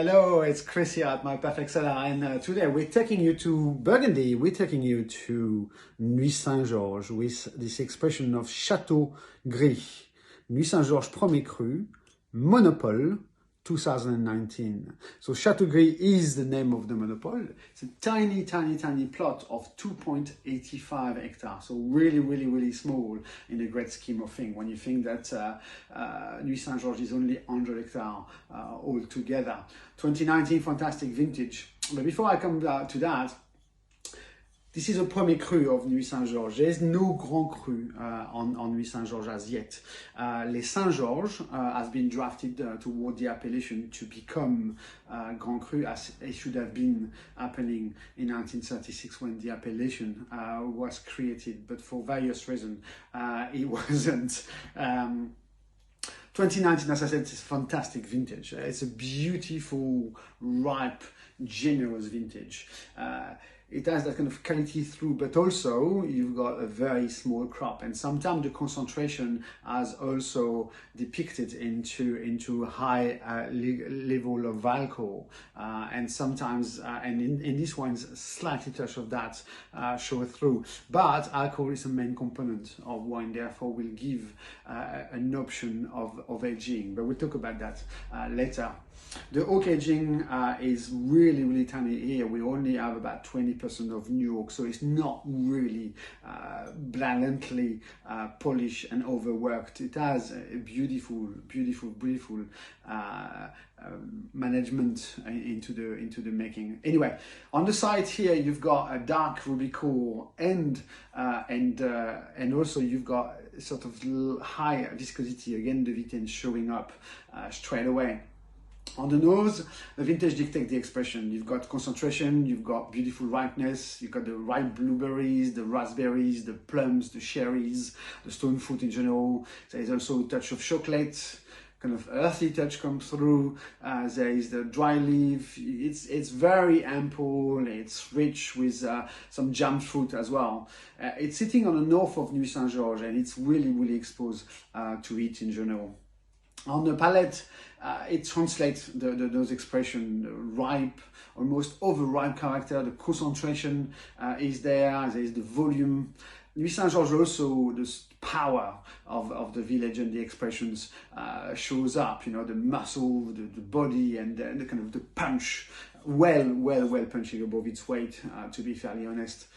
Hello, it's Chris here at My Perfect Cellar, and today we're taking you to Burgundy. We're taking you to Nuits Saint-Georges with this expression of Chateau Gris. Nuits Saint-Georges 1erCru Monopole 2019. So Chateau Gris is the name of the monopole. It's a tiny plot of 2.85 hectares. So really small in the great scheme of things. When you think that Nuits Saint-Georges is only 100 hectares altogether. 2019 fantastic vintage. But before I come to that, this is a 1erCru of Nuits Saint-Georges. There's no Grand Cru on Nuits Saint-Georges as yet. Les Saint-Georges has been drafted toward the appellation to become Grand Cru, as it should have been happening in 1936 when the appellation was created, but for various reasons it wasn't. 2019, as I said, is fantastic vintage. It's a beautiful, ripe, generous vintage. It has that kind of quality through, but also you've got a very small crop, and sometimes the concentration has also depicted into high level of alcohol, and sometimes, and in this one's slightly touch of that show through. But alcohol is a main component of wine, therefore will give an option of aging. But we'll talk about that later. The oak aging is really tiny here. We only have about 20% of new oak, so it's not really blandly polished and overworked. It has a beautiful management into the making. Anyway, on the side here you've got a dark ruby core and also you've got sort of high viscosity. Again, the vintage showing up straight away. On the nose, the vintage dictates the expression. You've got concentration, you've got beautiful ripeness, you've got the ripe blueberries, the raspberries, the plums, the cherries, the stone fruit in general. There is also a touch of chocolate, kind of earthy touch comes through. There is the dry leaf. It's very ample, it's rich with some jammed fruit as well. It's sitting on the north of Nuits Saint-Georges, and it's really exposed to it in general. On the palate, it translates those expressions, ripe, almost overripe character. The concentration is there. There is the volume. Nuits Saint-Georges also, the power of the village and the expressions shows up. You know, the muscle, the body, and the kind of the punch. Well punching above its weight. To be fairly honest,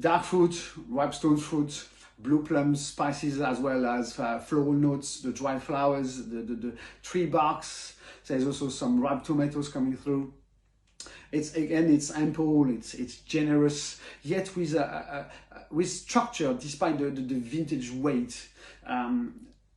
dark fruit, ripe stone fruit, blue plums, spices, as well as floral notes, the dry flowers, the tree barks. There's also some ripe tomatoes coming through. It's ample, it's generous, yet with structure, despite the vintage weight.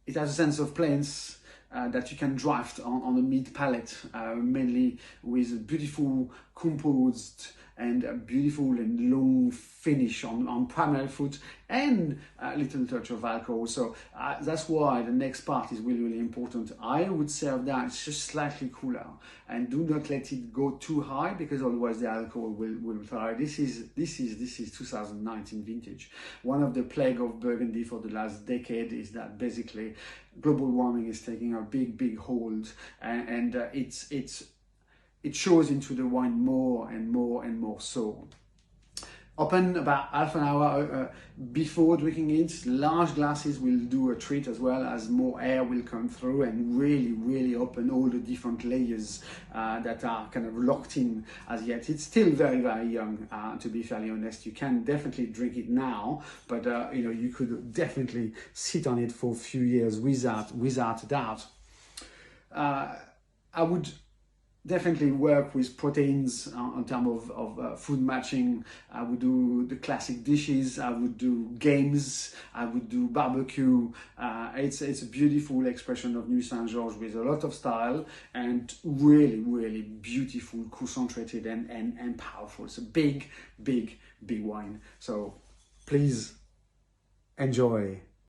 It has a sense of plants that you can draft on the mid palate, mainly with beautiful composed and a beautiful and long finish on primary fruit and a little touch of alcohol. So that's why the next part is really important. I would serve that just slightly cooler, and do not let it go too high, because otherwise the alcohol will fly. This is 2019 vintage. One of the plague of Burgundy for the last decade is that basically global warming is taking a big hold, and it shows into the wine more and more so. Open about half an hour before drinking it. Large glasses will do a treat, as well as more air will come through and really open all the different layers that are kind of locked in as yet. It's still very young, to be fairly honest. You can definitely drink it now, but you know, you could definitely sit on it for a few years without doubt. I would definitely work with proteins in terms of food matching. I would do the classic dishes, I would do games, I would do barbecue. It's a beautiful expression of Nuits Saint-Georges with a lot of style and really beautiful, concentrated and powerful. It's a big wine. So please enjoy.